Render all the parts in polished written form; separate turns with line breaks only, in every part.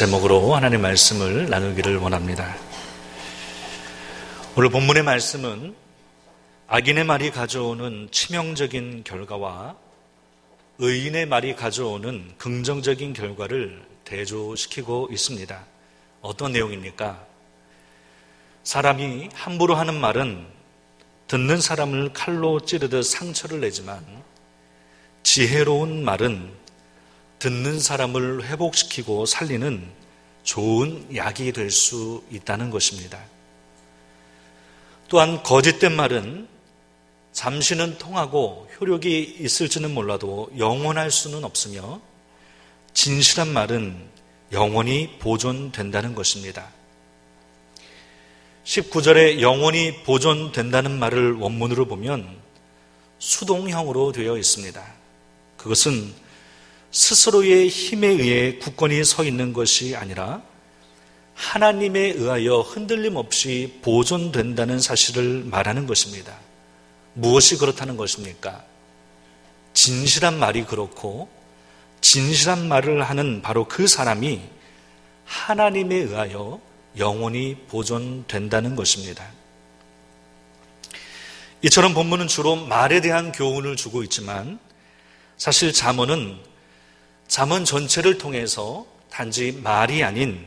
제목으로 하나님의 말씀을 나누기를 원합니다. 오늘 본문의 말씀은 악인의 말이 가져오는 치명적인 결과와 의인의 말이 가져오는 긍정적인 결과를 대조시키고 있습니다. 어떤 내용입니까? 사람이 함부로 하는 말은 듣는 사람을 칼로 찌르듯 상처를 내지만 지혜로운 말은 듣는 사람을 회복시키고 살리는 좋은 약이 될 수 있다는 것입니다. 또한 거짓된 말은 잠시는 통하고 효력이 있을지는 몰라도 영원할 수는 없으며 진실한 말은 영원히 보존된다는 것입니다. 19절에 영원히 보존된다는 말을 원문으로 보면 수동형으로 되어 있습니다. 그것은 스스로의 힘에 의해 굳건히 서 있는 것이 아니라 하나님에 의하여 흔들림 없이 보존된다는 사실을 말하는 것입니다. 무엇이 그렇다는 것입니까? 진실한 말이 그렇고 진실한 말을 하는 바로 그 사람이 하나님에 의하여 영원히 보존된다는 것입니다. 이처럼 본문은 주로 말에 대한 교훈을 주고 있지만 사실 잠언은 잠언 전체를 통해서 단지 말이 아닌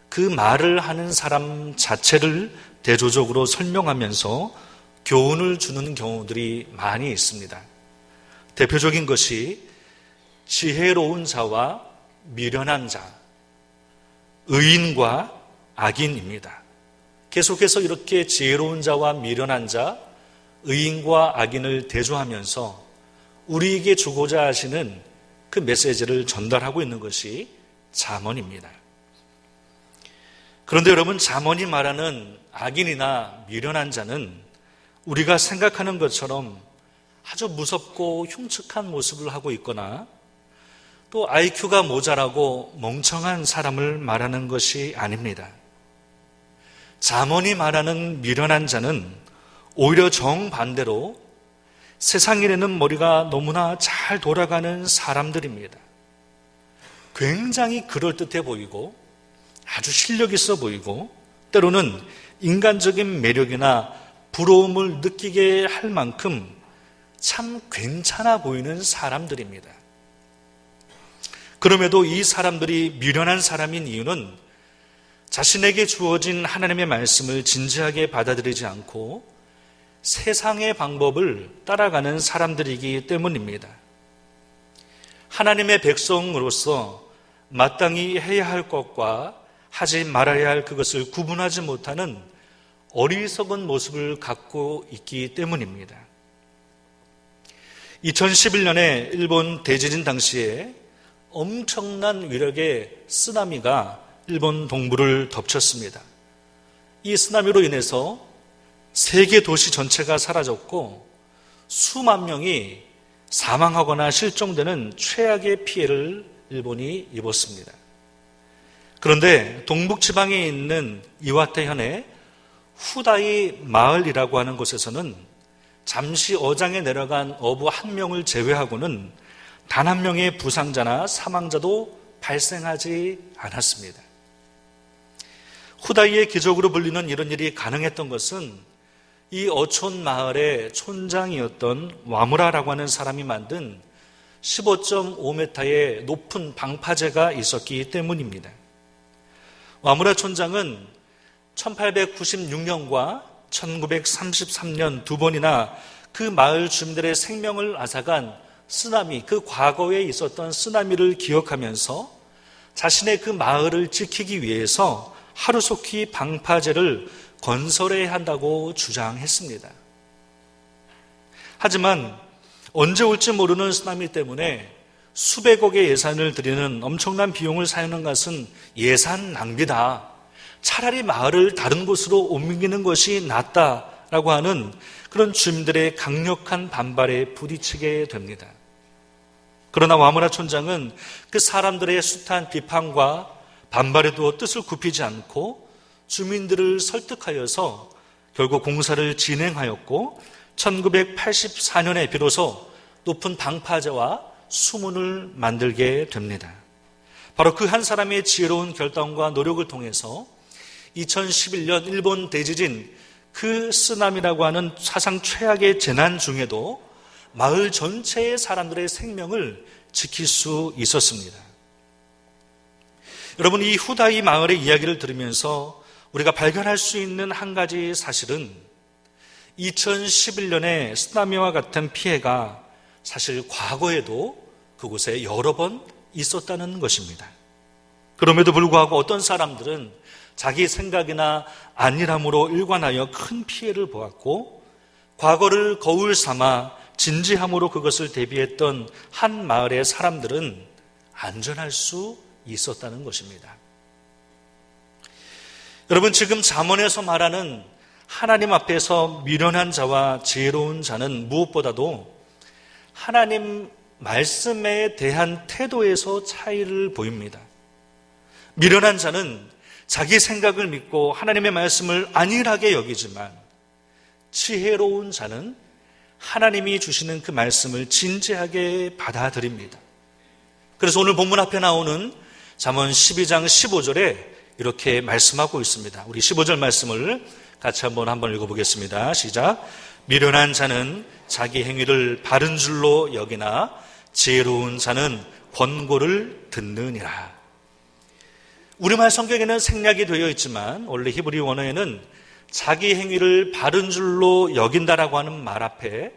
그 말을 하는 사람 자체를 대조적으로 설명하면서 교훈을 주는 경우들이 많이 있습니다. 대표적인 것이 지혜로운 자와 미련한 자, 의인과 악인입니다. 계속해서 이렇게 지혜로운 자와 미련한 자, 의인과 악인을 대조하면서 우리에게 주고자 하시는 그 메시지를 전달하고 있는 것이 잠언입니다. 그런데 여러분, 잠언이 말하는 악인이나 미련한 자는 우리가 생각하는 것처럼 아주 무섭고 흉측한 모습을 하고 있거나 또 IQ가 모자라고 멍청한 사람을 말하는 것이 아닙니다. 잠언이 말하는 미련한 자는 오히려 정반대로 세상에는 머리가 너무나 잘 돌아가는 사람들입니다. 굉장히 그럴듯해 보이고 아주 실력 있어 보이고 때로는 인간적인 매력이나 부러움을 느끼게 할 만큼 참 괜찮아 보이는 사람들입니다. 그럼에도 이 사람들이 미련한 사람인 이유는 자신에게 주어진 하나님의 말씀을 진지하게 받아들이지 않고 세상의 방법을 따라가는 사람들이기 때문입니다. 하나님의 백성으로서 마땅히 해야 할 것과 하지 말아야 할 그것을 구분하지 못하는 어리석은 모습을 갖고 있기 때문입니다. 2011년에 일본 대지진 당시에 엄청난 위력의 쓰나미가 일본 동부를 덮쳤습니다. 이 쓰나미로 인해서 세계 도시 전체가 사라졌고 수만 명이 사망하거나 실종되는 최악의 피해를 일본이 입었습니다. 그런데 동북지방에 있는 이와테현의 후다이 마을이라고 하는 곳에서는 잠시 어장에 내려간 어부 한 명을 제외하고는 단 한 명의 부상자나 사망자도 발생하지 않았습니다. 후다이의 기적으로 불리는 이런 일이 가능했던 것은 이 어촌 마을의 촌장이었던 와무라라고 하는 사람이 만든 15.5m의 높은 방파제가 있었기 때문입니다. 와무라 촌장은 1896년과 1933년 두 번이나 그 마을 주민들의 생명을 앗아간 쓰나미, 그 과거에 있었던 쓰나미를 기억하면서 자신의 그 마을을 지키기 위해서 하루속히 방파제를 건설해야 한다고 주장했습니다. 하지만 언제 올지 모르는 쓰나미 때문에 수백억의 예산을 들이는 엄청난 비용을 사용하는 것은 예산 낭비다. 차라리 마을을 다른 곳으로 옮기는 것이 낫다라고 하는 그런 주민들의 강력한 반발에 부딪히게 됩니다. 그러나 와무라 촌장은 그 사람들의 숱한 비판과 반발에도 뜻을 굽히지 않고 주민들을 설득하여서 결국 공사를 진행하였고 1984년에 비로소 높은 방파제와 수문을 만들게 됩니다. 바로 그 한 사람의 지혜로운 결단과 노력을 통해서 2011년 일본 대지진 그 쓰나미라고 하는 사상 최악의 재난 중에도 마을 전체의 사람들의 생명을 지킬 수 있었습니다. 여러분, 이 후다이 마을의 이야기를 들으면서 우리가 발견할 수 있는 한 가지 사실은 2011년에 쓰나미와 같은 피해가 사실 과거에도 그곳에 여러 번 있었다는 것입니다. 그럼에도 불구하고 어떤 사람들은 자기 생각이나 안일함으로 일관하여 큰 피해를 보았고 과거를 거울 삼아 진지함으로 그것을 대비했던 한 마을의 사람들은 안전할 수 있었다는 것입니다. 여러분, 지금 잠언에서 말하는 하나님 앞에서 미련한 자와 지혜로운 자는 무엇보다도 하나님 말씀에 대한 태도에서 차이를 보입니다. 미련한 자는 자기 생각을 믿고 하나님의 말씀을 안일하게 여기지만 지혜로운 자는 하나님이 주시는 그 말씀을 진지하게 받아들입니다. 그래서 오늘 본문 앞에 나오는 잠언 12장 15절에 이렇게 말씀하고 있습니다. 우리 15절 말씀을 같이 한번 읽어보겠습니다. 시작. 미련한 자는 자기 행위를 바른 줄로 여기나 지혜로운 자는 권고를 듣느니라. 우리말 성경에는 생략이 되어 있지만 원래 히브리 원어에는 자기 행위를 바른 줄로 여긴다라고 하는 말 앞에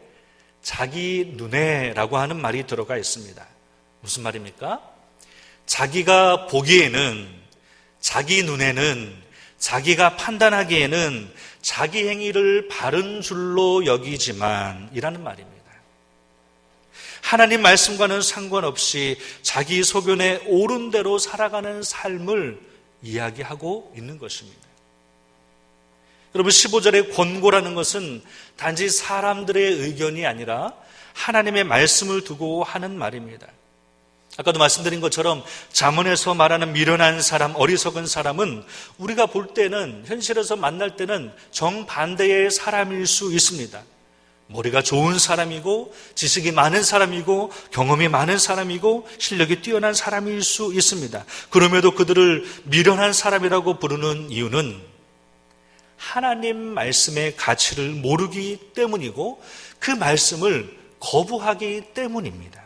자기 눈에라고 하는 말이 들어가 있습니다. 무슨 말입니까? 자기가 보기에는, 자기 눈에는, 자기가 판단하기에는 자기 행위를 바른 줄로 여기지만 이라는 말입니다. 하나님 말씀과는 상관없이 자기 소견에 옳은 대로 살아가는 삶을 이야기하고 있는 것입니다. 여러분, 15절의 권고라는 것은 단지 사람들의 의견이 아니라 하나님의 말씀을 두고 하는 말입니다. 아까도 말씀드린 것처럼 잠언에서 말하는 미련한 사람, 어리석은 사람은 우리가 볼 때는, 현실에서 만날 때는 정반대의 사람일 수 있습니다. 머리가 좋은 사람이고 지식이 많은 사람이고 경험이 많은 사람이고 실력이 뛰어난 사람일 수 있습니다. 그럼에도 그들을 미련한 사람이라고 부르는 이유는 하나님 말씀의 가치를 모르기 때문이고 그 말씀을 거부하기 때문입니다.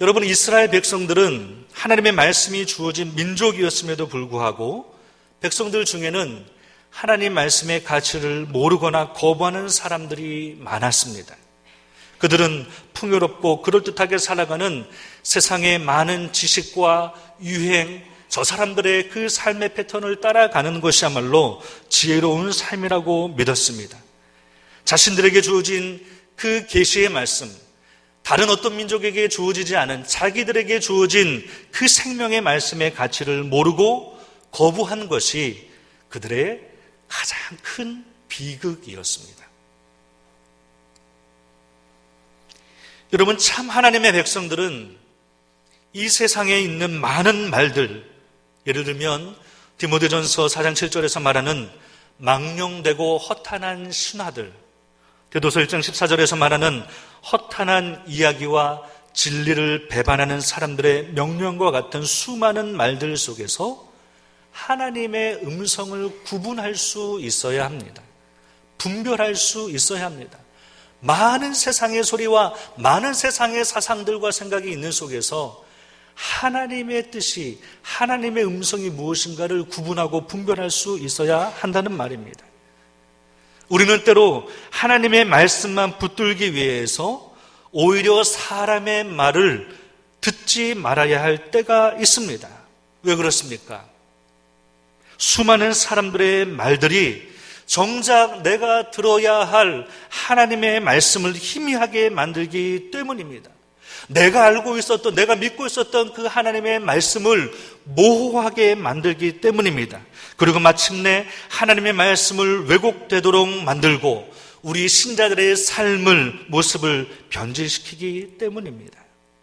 여러분, 이스라엘 백성들은 하나님의 말씀이 주어진 민족이었음에도 불구하고 백성들 중에는 하나님 말씀의 가치를 모르거나 거부하는 사람들이 많았습니다. 그들은 풍요롭고 그럴듯하게 살아가는 세상의 많은 지식과 유행, 저 사람들의 그 삶의 패턴을 따라가는 것이야말로 지혜로운 삶이라고 믿었습니다. 자신들에게 주어진 그 계시의 말씀, 다른 어떤 민족에게 주어지지 않은 자기들에게 주어진 그 생명의 말씀의 가치를 모르고 거부한 것이 그들의 가장 큰 비극이었습니다. 여러분, 참 하나님의 백성들은 이 세상에 있는 많은 말들, 예를 들면 디모데전서 4장 7절에서 말하는 망령되고 허탄한 신화들, 디도서 1장 14절에서 말하는 허탄한 이야기와 진리를 배반하는 사람들의 명령과 같은 수많은 말들 속에서 하나님의 음성을 구분할 수 있어야 합니다. 분별할 수 있어야 합니다. 많은 세상의 소리와 많은 세상의 사상들과 생각이 있는 속에서 하나님의 뜻이, 하나님의 음성이 무엇인가를 구분하고 분별할 수 있어야 한다는 말입니다. 우리는 때로 하나님의 말씀만 붙들기 위해서 오히려 사람의 말을 듣지 말아야 할 때가 있습니다. 왜 그렇습니까? 수많은 사람들의 말들이 정작 내가 들어야 할 하나님의 말씀을 희미하게 만들기 때문입니다. 내가 알고 있었던, 내가 믿고 있었던 그 하나님의 말씀을 모호하게 만들기 때문입니다. 그리고 마침내 하나님의 말씀을 왜곡되도록 만들고 우리 신자들의 삶을, 모습을 변질시키기 때문입니다.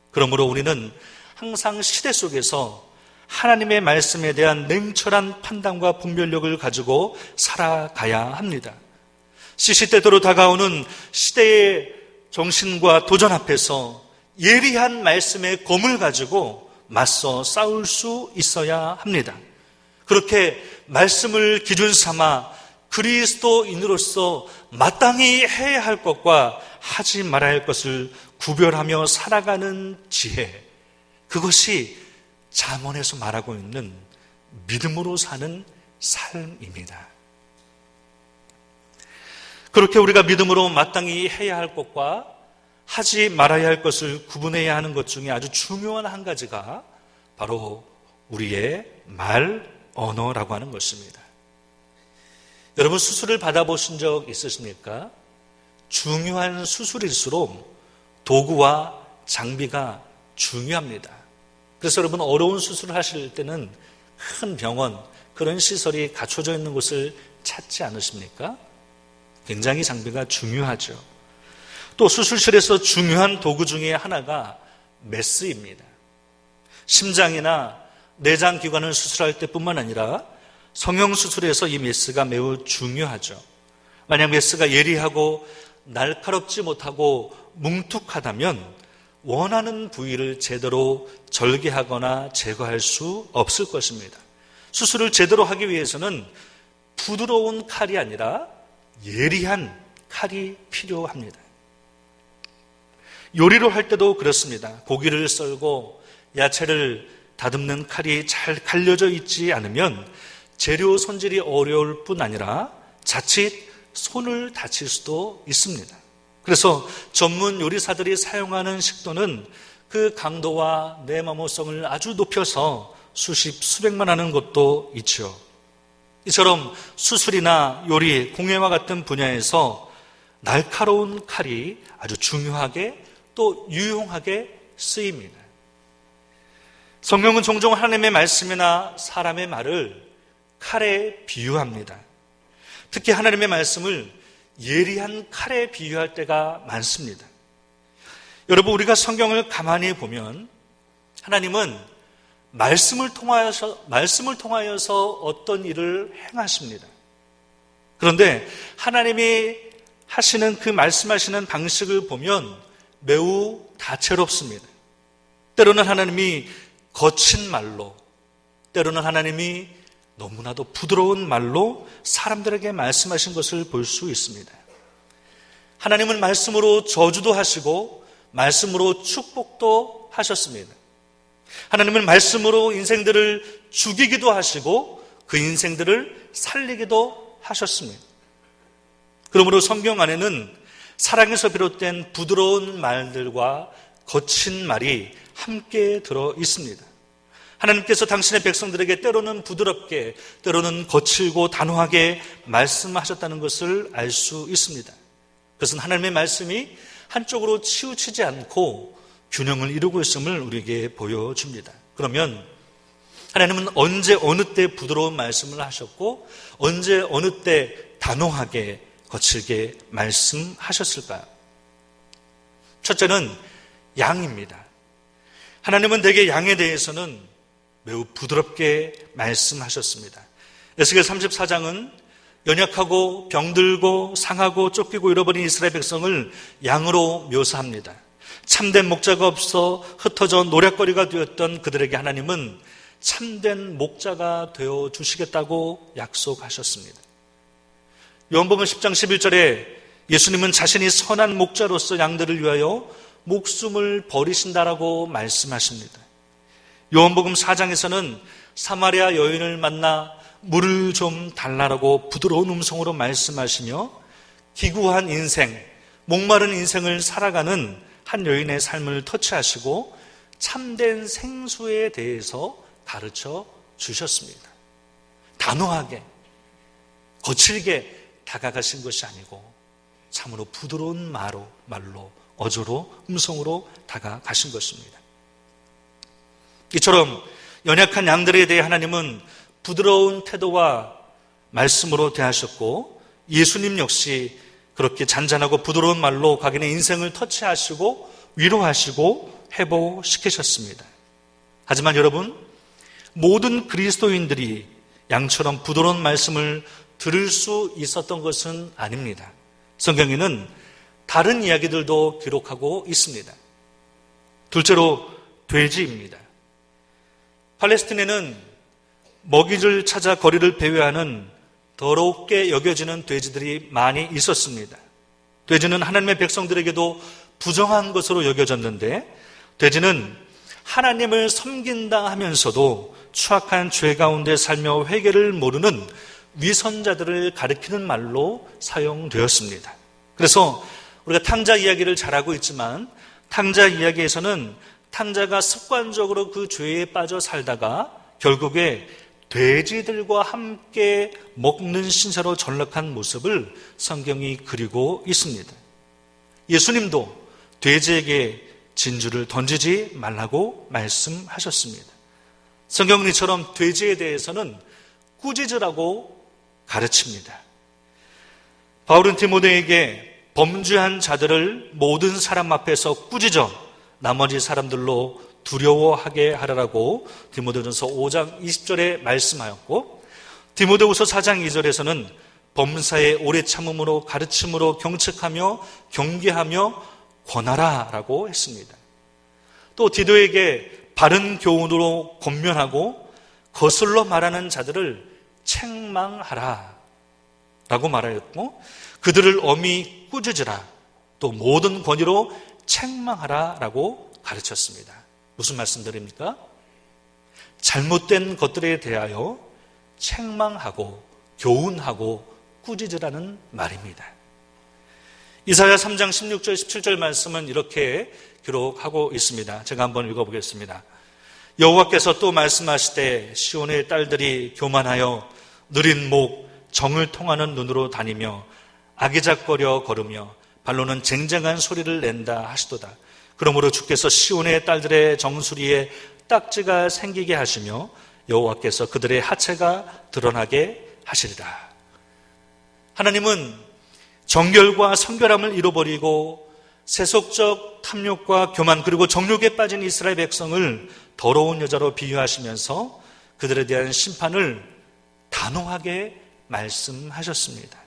그러므로 우리는 항상 시대 속에서 하나님의 말씀에 대한 냉철한 판단과 분별력을 가지고 살아가야 합니다. 시시때때로 다가오는 시대의 정신과 도전 앞에서 예리한 말씀의 검을 가지고 맞서 싸울 수 있어야 합니다. 그렇게 말씀을 기준 삼아 그리스도인으로서 마땅히 해야 할 것과 하지 말아야 할 것을 구별하며 살아가는 지혜, 그것이 잠언에서 말하고 있는 믿음으로 사는 삶입니다. 그렇게 우리가 믿음으로 마땅히 해야 할 것과 하지 말아야 할 것을 구분해야 하는 것 중에 아주 중요한 한 가지가 바로 우리의 말 언어라고 하는 것입니다. 여러분, 수술을 받아보신 적 있으십니까? 중요한 수술일수록 도구와 장비가 중요합니다. 그래서 여러분, 어려운 수술을 하실 때는 큰 병원, 그런 시설이 갖춰져 있는 곳을 찾지 않으십니까? 굉장히 장비가 중요하죠. 또 수술실에서 중요한 도구 중에 하나가 메스입니다. 심장이나 내장기관을 수술할 때뿐만 아니라 성형수술에서 이 메스가 매우 중요하죠. 만약 메스가 예리하고 날카롭지 못하고 뭉툭하다면 원하는 부위를 제대로 절개하거나 제거할 수 없을 것입니다. 수술을 제대로 하기 위해서는 부드러운 칼이 아니라 예리한 칼이 필요합니다. 요리를 할 때도 그렇습니다. 고기를 썰고 야채를 다듬는 칼이 잘 갈려져 있지 않으면 재료 손질이 어려울 뿐 아니라 자칫 손을 다칠 수도 있습니다. 그래서 전문 요리사들이 사용하는 식도는 그 강도와 내마모성을 아주 높여서 수십, 수백만 하는 것도 있죠. 이처럼 수술이나 요리, 공예와 같은 분야에서 날카로운 칼이 아주 중요하게 또 유용하게 쓰입니다. 성경은 종종 하나님의 말씀이나 사람의 말을 칼에 비유합니다. 특히 하나님의 말씀을 예리한 칼에 비유할 때가 많습니다. 여러분, 우리가 성경을 가만히 보면 하나님은 말씀을 통하여서 어떤 일을 행하십니다. 그런데 하나님이 하시는 그 말씀하시는 방식을 보면 매우 다채롭습니다. 때로는 하나님이 거친 말로, 때로는 하나님이 너무나도 부드러운 말로 사람들에게 말씀하신 것을 볼 수 있습니다. 하나님은 말씀으로 저주도 하시고 말씀으로 축복도 하셨습니다. 하나님은 말씀으로 인생들을 죽이기도 하시고 그 인생들을 살리기도 하셨습니다. 그러므로 성경 안에는 사랑에서 비롯된 부드러운 말들과 거친 말이 함께 들어 있습니다. 하나님께서 당신의 백성들에게 때로는 부드럽게, 때로는 거칠고 단호하게 말씀하셨다는 것을 알 수 있습니다. 그것은 하나님의 말씀이 한쪽으로 치우치지 않고 균형을 이루고 있음을 우리에게 보여줍니다. 그러면 하나님은 언제 어느 때 부드러운 말씀을 하셨고 언제 어느 때 단호하게 거칠게 말씀하셨을까요? 첫째는 양입니다. 하나님은 대개 양에 대해서는 매우 부드럽게 말씀하셨습니다. 에스겔 34장은 연약하고 병들고 상하고 쫓기고 잃어버린 이스라엘 백성을 양으로 묘사합니다. 참된 목자가 없어 흩어져 노략거리가 되었던 그들에게 하나님은 참된 목자가 되어 주시겠다고 약속하셨습니다. 요한복음 10장 11절에 예수님은 자신이 선한 목자로서 양들을 위하여 목숨을 버리신다라고 말씀하십니다. 요한복음 4장에서는 사마리아 여인을 만나 물을 좀 달라라고 부드러운 음성으로 말씀하시며 기구한 인생, 목마른 인생을 살아가는 한 여인의 삶을 터치하시고 참된 생수에 대해서 가르쳐 주셨습니다. 단호하게, 거칠게 다가가신 것이 아니고 참으로 부드러운 말로, 어조로, 음성으로 다가가신 것입니다. 이처럼 연약한 양들에 대해 하나님은 부드러운 태도와 말씀으로 대하셨고 예수님 역시 그렇게 잔잔하고 부드러운 말로 자기네 인생을 터치하시고 위로하시고 회복시키셨습니다. 하지만 여러분, 모든 그리스도인들이 양처럼 부드러운 말씀을 들을 수 있었던 것은 아닙니다. 성경에는 다른 이야기들도 기록하고 있습니다. 둘째로 돼지입니다. 팔레스틴에는 먹이를 찾아 거리를 배회하는 더럽게 여겨지는 돼지들이 많이 있었습니다. 돼지는 하나님의 백성들에게도 부정한 것으로 여겨졌는데, 돼지는 하나님을 섬긴다 하면서도 추악한 죄 가운데 살며 회개를 모르는 위선자들을 가리키는 말로 사용되었습니다. 그래서 우리가 탕자 이야기를 잘 알고 있지만, 탕자 이야기에서는 탕자가 습관적으로 그 죄에 빠져 살다가 결국에 돼지들과 함께 먹는 신세로 전락한 모습을 성경이 그리고 있습니다. 예수님도 돼지에게 진주를 던지지 말라고 말씀하셨습니다. 성경은 이처럼 돼지에 대해서는 꾸짖으라고 가르칩니다. 바울은 디모데에게 범죄한 자들을 모든 사람 앞에서 꾸짖어 나머지 사람들로 두려워하게 하라고 디모데전서 5장 20절에 말씀하였고, 디모데후서 4장 2절에서는 범사에 오래 참음으로 가르침으로 경책하며 경계하며 권하라라고 했습니다. 또 디도에게 바른 교훈으로 권면하고 거슬러 말하는 자들을 책망하라 라고 말하였고, 그들을 엄히 꾸짖으라, 또 모든 권위로 책망하라 라고 가르쳤습니다. 무슨 말씀드립니까? 잘못된 것들에 대하여 책망하고 교훈하고 꾸짖으라는 말입니다. 이사야 3장 16절 17절 말씀은 이렇게 기록하고 있습니다. 제가 한번 읽어보겠습니다. 여호와께서 또 말씀하시되 시온의 딸들이 교만하여 느린 목 정을 통하는 눈으로 다니며 아기작거려 걸으며 발로는 쟁쟁한 소리를 낸다 하시도다. 그러므로 주께서 시온의 딸들의 정수리에 딱지가 생기게 하시며 여호와께서 그들의 하체가 드러나게 하시리라. 하나님은 정결과 성결함을 잃어버리고 세속적 탐욕과 교만 그리고 정욕에 빠진 이스라엘 백성을 더러운 여자로 비유하시면서 그들에 대한 심판을 단호하게 말씀하셨습니다.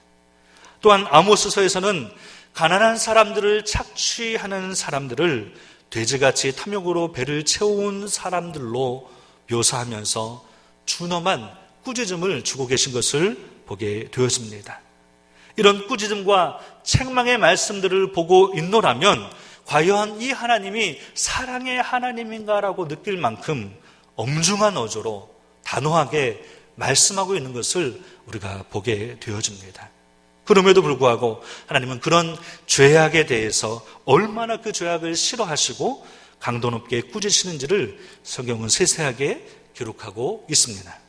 또한 아모스서에서는 가난한 사람들을 착취하는 사람들을 돼지같이 탐욕으로 배를 채운 사람들로 묘사하면서 준엄한 꾸짖음을 주고 계신 것을 보게 되었습니다. 이런 꾸짖음과 책망의 말씀들을 보고 있노라면 과연 이 하나님이 사랑의 하나님인가라고 느낄 만큼 엄중한 어조로 단호하게 말씀하고 있는 것을 우리가 보게 되어집니다. 그럼에도 불구하고 하나님은 그런 죄악에 대해서 얼마나 그 죄악을 싫어하시고 강도 높게 꾸짖으시는지를 성경은 세세하게 기록하고 있습니다.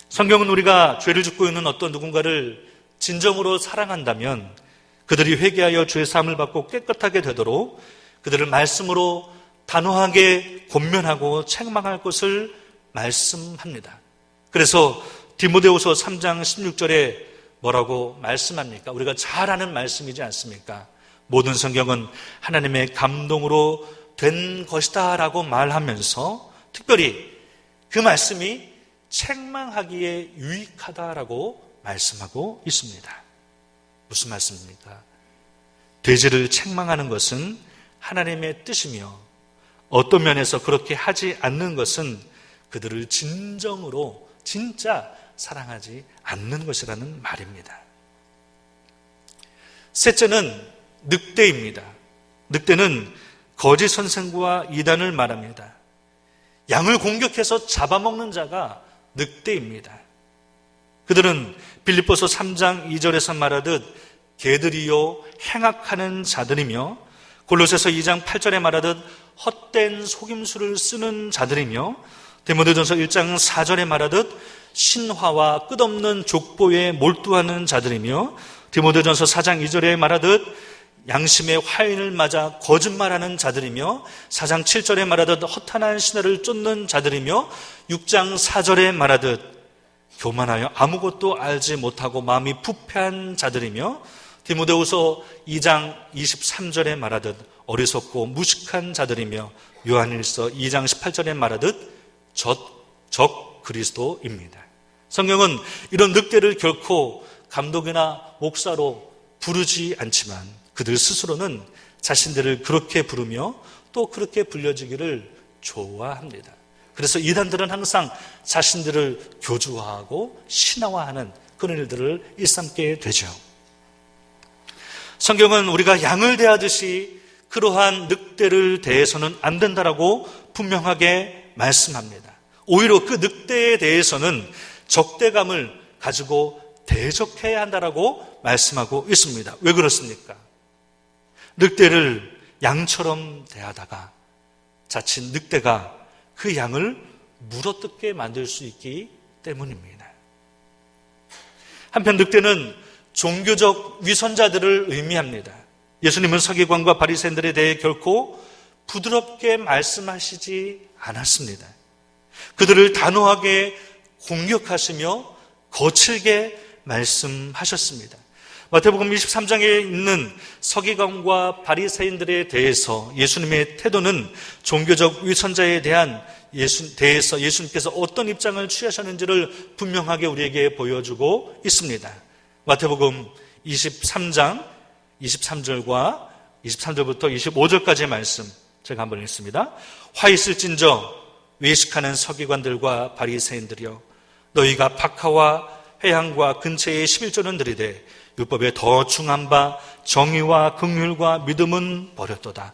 성경은 우리가 죄를 짓고 있는 어떤 누군가를 진정으로 사랑한다면 그들이 회개하여 죄 사함을 받고 깨끗하게 되도록 그들을 말씀으로 단호하게 권면하고 책망할 것을 말씀합니다. 그래서 디모데후서 3장 16절에 뭐라고 말씀합니까? 우리가 잘 아는 말씀이지 않습니까? 모든 성경은 하나님의 감동으로 된 것이다 라고 말하면서 특별히 그 말씀이 책망하기에 유익하다라고 말씀하고 있습니다. 무슨 말씀입니까? 돼지를 책망하는 것은 하나님의 뜻이며 어떤 면에서 그렇게 하지 않는 것은 그들을 진정으로 진짜 사랑하지 않는 것이라는 말입니다. 셋째는 늑대입니다. 늑대는 거짓 선생과 이단을 말합니다. 양을 공격해서 잡아먹는 자가 늑대입니다. 그들은 빌립보서 3장 2절에서 말하듯 개들이요 행악하는 자들이며 골로새서 2장 8절에 말하듯 헛된 속임수를 쓰는 자들이며 디모데전서 1장 4절에 말하듯 신화와 끝없는 족보에 몰두하는 자들이며 디모데전서 4장 2절에 말하듯 양심의 화인을 맞아 거짓말하는 자들이며 4장 7절에 말하듯 허탄한 신화를 쫓는 자들이며 6장 4절에 말하듯 교만하여 아무것도 알지 못하고 마음이 부패한 자들이며 디모데후서 2장 23절에 말하듯 어리석고 무식한 자들이며 요한일서 2장 18절에 말하듯 적 그리스도입니다. 성경은 이런 늑대를 결코 감독이나 목사로 부르지 않지만 그들 스스로는 자신들을 그렇게 부르며 또 그렇게 불려지기를 좋아합니다. 그래서 이단들은 항상 자신들을 교주화하고 신화화하는 그런 일들을 일삼게 되죠. 성경은 우리가 양을 대하듯이 그러한 늑대를 대해서는 안 된다라고 분명하게 말씀합니다. 오히려 그 늑대에 대해서는 적대감을 가지고 대적해야 한다라고 말씀하고 있습니다. 왜 그렇습니까? 늑대를 양처럼 대하다가 자칫 늑대가 그 양을 물어뜯게 만들 수 있기 때문입니다. 한편 늑대는 종교적 위선자들을 의미합니다. 예수님은 서기관과 바리새인들에 대해 결코 부드럽게 말씀하시지 않았습니다. 그들을 단호하게 공격하시며 거칠게 말씀하셨습니다. 마태복음 23장에 있는 서기관과 바리새인들에 대해서 예수님의 태도는 종교적 위선자에 대해서 예수님께서 어떤 입장을 취하셨는지를 분명하게 우리에게 보여주고 있습니다. 마태복음 23장 23절과 23절부터 25절까지의 말씀 제가 한번 읽습니다. 화 있을진저 외식하는 서기관들과 바리새인들이여, 너희가 박하와 회향과 근처의 11조는 들이되 율법에 더 중한 바 정의와 긍휼과 믿음은 버렸도다.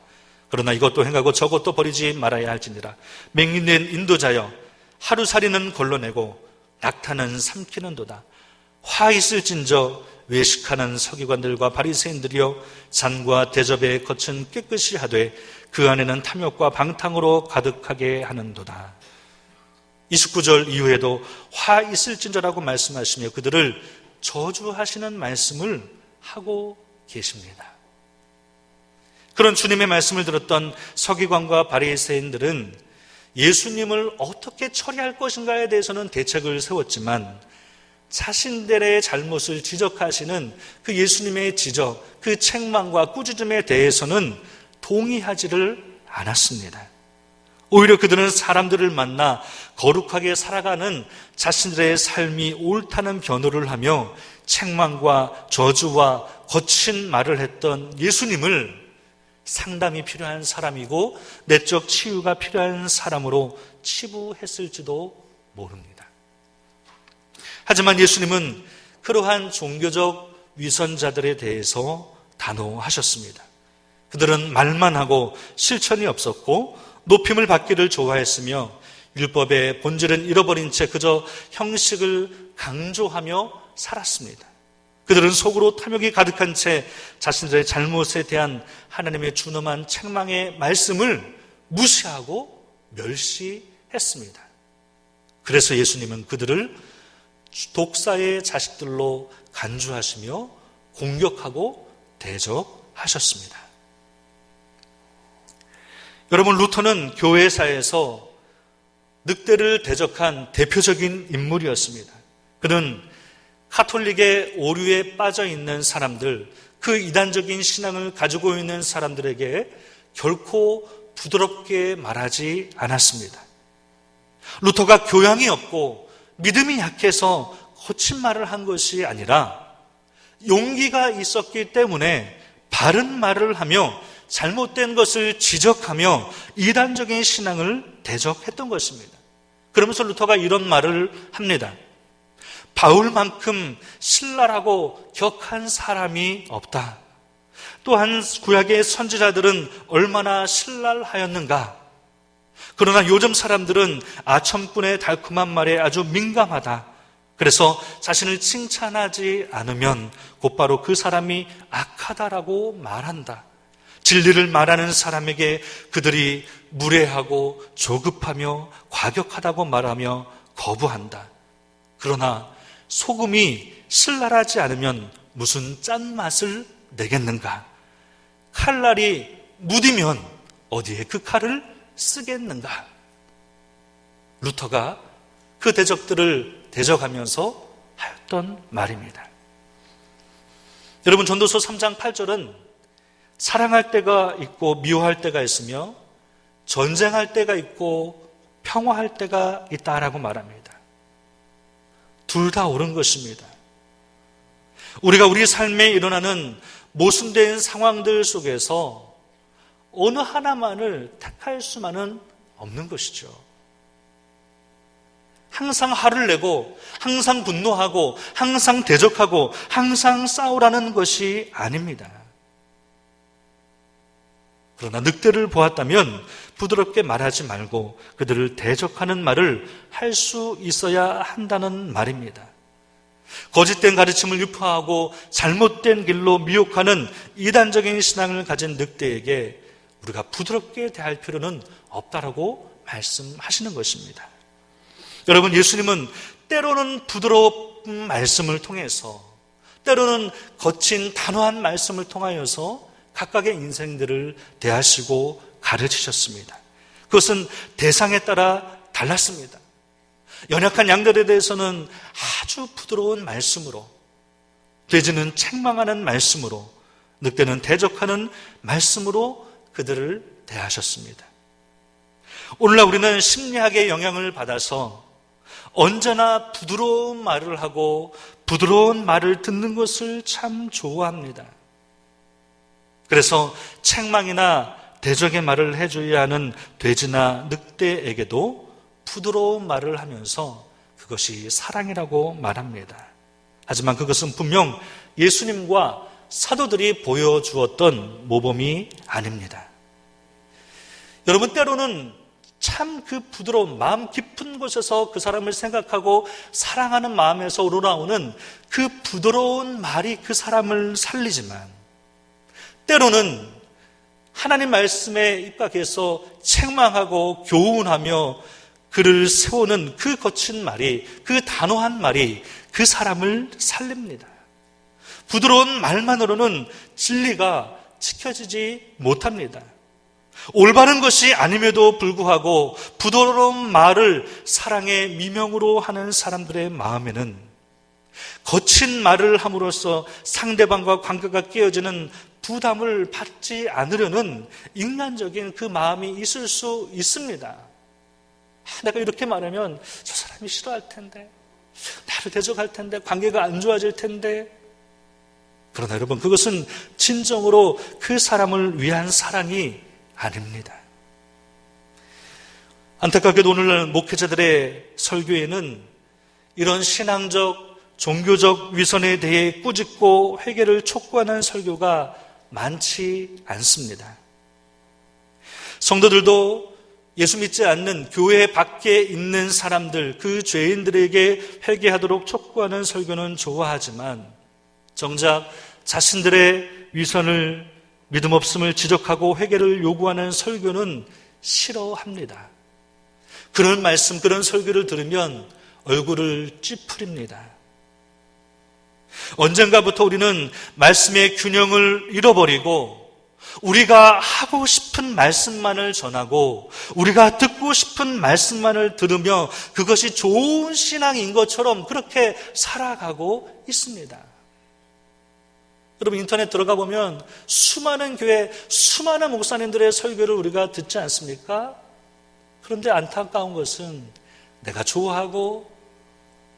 그러나 이것도 행하고 저것도 버리지 말아야 할지니라. 맹인된 인도자여, 하루살이는 걸러내고 낙타는 삼키는도다. 화 있을진저 외식하는 서기관들과 바리새인들이여, 잔과 대접에 겉은 깨끗이 하되 그 안에는 탐욕과 방탕으로 가득하게 하는도다. 29절 이후에도 화 있을진저라고 말씀하시며 그들을 저주하시는 말씀을 하고 계십니다. 그런 주님의 말씀을 들었던 서기관과 바리새인들은 예수님을 어떻게 처리할 것인가에 대해서는 대책을 세웠지만 자신들의 잘못을 지적하시는 그 예수님의 지적, 그 책망과 꾸짖음에 대해서는 동의하지를 않았습니다. 오히려 그들은 사람들을 만나 거룩하게 살아가는 자신들의 삶이 옳다는 변호를 하며 책망과 저주와 거친 말을 했던 예수님을 상담이 필요한 사람이고 내적 치유가 필요한 사람으로 치부했을지도 모릅니다. 하지만 예수님은 그러한 종교적 위선자들에 대해서 단호하셨습니다. 그들은 말만 하고 실천이 없었고 높임을 받기를 좋아했으며 율법의 본질은 잃어버린 채 그저 형식을 강조하며 살았습니다. 그들은 속으로 탐욕이 가득한 채 자신들의 잘못에 대한 하나님의 준엄한 책망의 말씀을 무시하고 멸시했습니다. 그래서 예수님은 그들을 독사의 자식들로 간주하시며 공격하고 대적하셨습니다. 여러분, 루터는 교회사에서 늑대를 대적한 대표적인 인물이었습니다. 그는 카톨릭의 오류에 빠져 있는 사람들, 그 이단적인 신앙을 가지고 있는 사람들에게 결코 부드럽게 말하지 않았습니다. 루터가 교양이 없고 믿음이 약해서 거친 말을 한 것이 아니라 용기가 있었기 때문에 바른 말을 하며 잘못된 것을 지적하며 이단적인 신앙을 대적했던 것입니다. 그러면서 루터가 이런 말을 합니다. 바울만큼 신랄하고 격한 사람이 없다. 또한 구약의 선지자들은 얼마나 신랄하였는가. 그러나 요즘 사람들은 아첨꾼의 달콤한 말에 아주 민감하다. 그래서 자신을 칭찬하지 않으면 곧바로 그 사람이 악하다라고 말한다. 진리를 말하는 사람에게 그들이 무례하고 조급하며 과격하다고 말하며 거부한다. 그러나 소금이 신랄하지 않으면 무슨 짠맛을 내겠는가? 칼날이 무디면 어디에 그 칼을 쓰겠는가? 루터가 그 대적들을 대적하면서 하였던 말입니다. 여러분, 전도서 3장 8절은 사랑할 때가 있고 미워할 때가 있으며 전쟁할 때가 있고 평화할 때가 있다라고 말합니다. 둘 다 옳은 것입니다. 우리가 우리 삶에 일어나는 모순된 상황들 속에서 어느 하나만을 택할 수만은 없는 것이죠. 항상 화를 내고 항상 분노하고 항상 대적하고 항상 싸우라는 것이 아닙니다. 그러나 늑대를 보았다면 부드럽게 말하지 말고 그들을 대적하는 말을 할 수 있어야 한다는 말입니다. 거짓된 가르침을 유포하고 잘못된 길로 미혹하는 이단적인 신앙을 가진 늑대에게 우리가 부드럽게 대할 필요는 없다라고 말씀하시는 것입니다. 여러분, 예수님은 때로는 부드러운 말씀을 통해서, 때로는 거친 단호한 말씀을 통하여서 각각의 인생들을 대하시고 가르치셨습니다. 그것은 대상에 따라 달랐습니다. 연약한 양들에 대해서는 아주 부드러운 말씀으로, 돼지는 책망하는 말씀으로, 늑대는 대적하는 말씀으로 그들을 대하셨습니다. 오늘날 우리는 심리학의 영향을 받아서 언제나 부드러운 말을 하고 부드러운 말을 듣는 것을 참 좋아합니다. 그래서 책망이나 대적의 말을 해줘야 하는 돼지나 늑대에게도 부드러운 말을 하면서 그것이 사랑이라고 말합니다. 하지만 그것은 분명 예수님과 사도들이 보여주었던 모범이 아닙니다. 여러분, 때로는 참 그 부드러운 마음 깊은 곳에서 그 사람을 생각하고 사랑하는 마음에서 우러나오는 그 부드러운 말이 그 사람을 살리지만, 때로는 하나님 말씀에 입각해서 책망하고 교훈하며 그를 세우는 그 거친 말이, 그 단호한 말이 그 사람을 살립니다. 부드러운 말만으로는 진리가 지켜지지 못합니다. 올바른 것이 아님에도 불구하고 부드러운 말을 사랑의 미명으로 하는 사람들의 마음에는 거친 말을 함으로써 상대방과 관계가 깨어지는 부담을 받지 않으려는 인간적인 그 마음이 있을 수 있습니다. 내가 이렇게 말하면 저 사람이 싫어할 텐데, 나를 대적할 텐데, 관계가 안 좋아질 텐데. 그러나 여러분, 그것은 진정으로 그 사람을 위한 사랑이 아닙니다. 안타깝게도 오늘날 목회자들의 설교에는 이런 신앙적, 종교적 위선에 대해 꾸짖고 회개를 촉구하는 설교가 많지 않습니다. 성도들도 예수 믿지 않는 교회 밖에 있는 사람들, 그 죄인들에게 회개하도록 촉구하는 설교는 좋아하지만 정작 자신들의 위선을, 믿음 없음을 지적하고 회개를 요구하는 설교는 싫어합니다. 그런 말씀, 그런 설교를 들으면 얼굴을 찌푸립니다. 언젠가부터 우리는 말씀의 균형을 잃어버리고 우리가 하고 싶은 말씀만을 전하고 우리가 듣고 싶은 말씀만을 들으며 그것이 좋은 신앙인 것처럼 그렇게 살아가고 있습니다. 여러분, 인터넷 들어가 보면 수많은 교회, 수많은 목사님들의 설교를 우리가 듣지 않습니까? 그런데 안타까운 것은 내가 좋아하고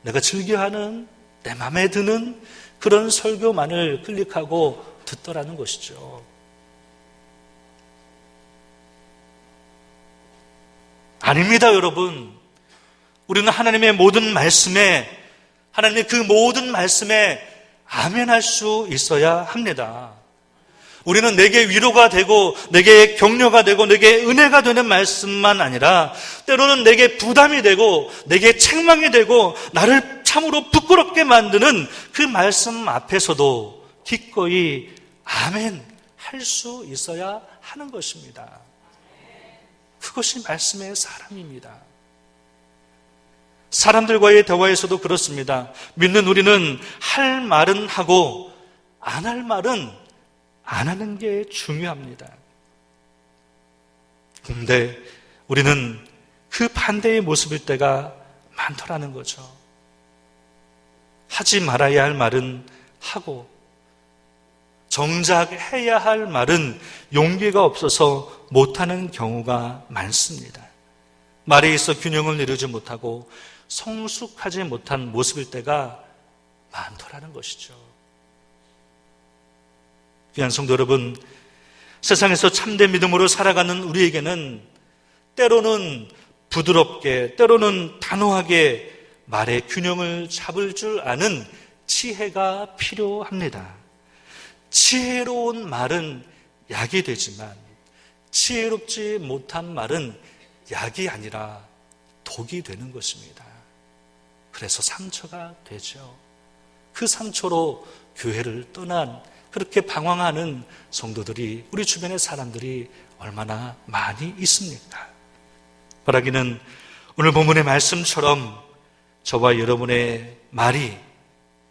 내가 즐겨하는, 내 마음에 드는 그런 설교만을 클릭하고 듣더라는 것이죠. 아닙니다, 여러분. 우리는 하나님의 모든 말씀에, 하나님의 그 모든 말씀에 아멘할 수 있어야 합니다. 우리는 내게 위로가 되고 내게 격려가 되고 내게 은혜가 되는 말씀만 아니라 때로는 내게 부담이 되고 내게 책망이 되고 나를 참으로 부끄럽게 만드는 그 말씀 앞에서도 기꺼이 아멘 할 수 있어야 하는 것입니다. 그것이 말씀의 사랑입니다. 사람들과의 대화에서도 그렇습니다. 믿는 우리는 할 말은 하고 안 할 말은 안 하는 게 중요합니다. 그런데 우리는 그 반대의 모습일 때가 많더라는 거죠. 하지 말아야 할 말은 하고 정작 해야 할 말은 용기가 없어서 못하는 경우가 많습니다. 말에 있어 균형을 이루지 못하고 성숙하지 못한 모습일 때가 많더라는 것이죠. 귀한 성도 여러분, 세상에서 참된 믿음으로 살아가는 우리에게는 때로는 부드럽게 때로는 단호하게 말의 균형을 잡을 줄 아는 지혜가 필요합니다. 지혜로운 말은 약이 되지만 지혜롭지 못한 말은 약이 아니라 독이 되는 것입니다. 그래서 상처가 되죠. 그 상처로 교회를 떠난 그렇게 방황하는 성도들이 우리 주변의 사람들이 얼마나 많이 있습니까? 바라기는 오늘 본문의 말씀처럼 저와 여러분의 말이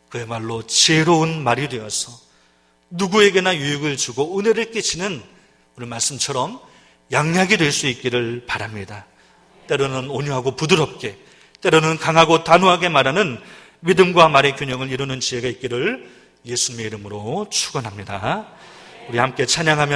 그야말로 지혜로운 말이 되어서 누구에게나 유익을 주고 은혜를 끼치는 오늘 말씀처럼 양약이 될 수 있기를 바랍니다. 때로는 온유하고 부드럽게, 때로는 강하고 단호하게 말하는 믿음과 말의 균형을 이루는 지혜가 있기를 예수님의 이름으로 축원합니다. 우리 함께 찬양하며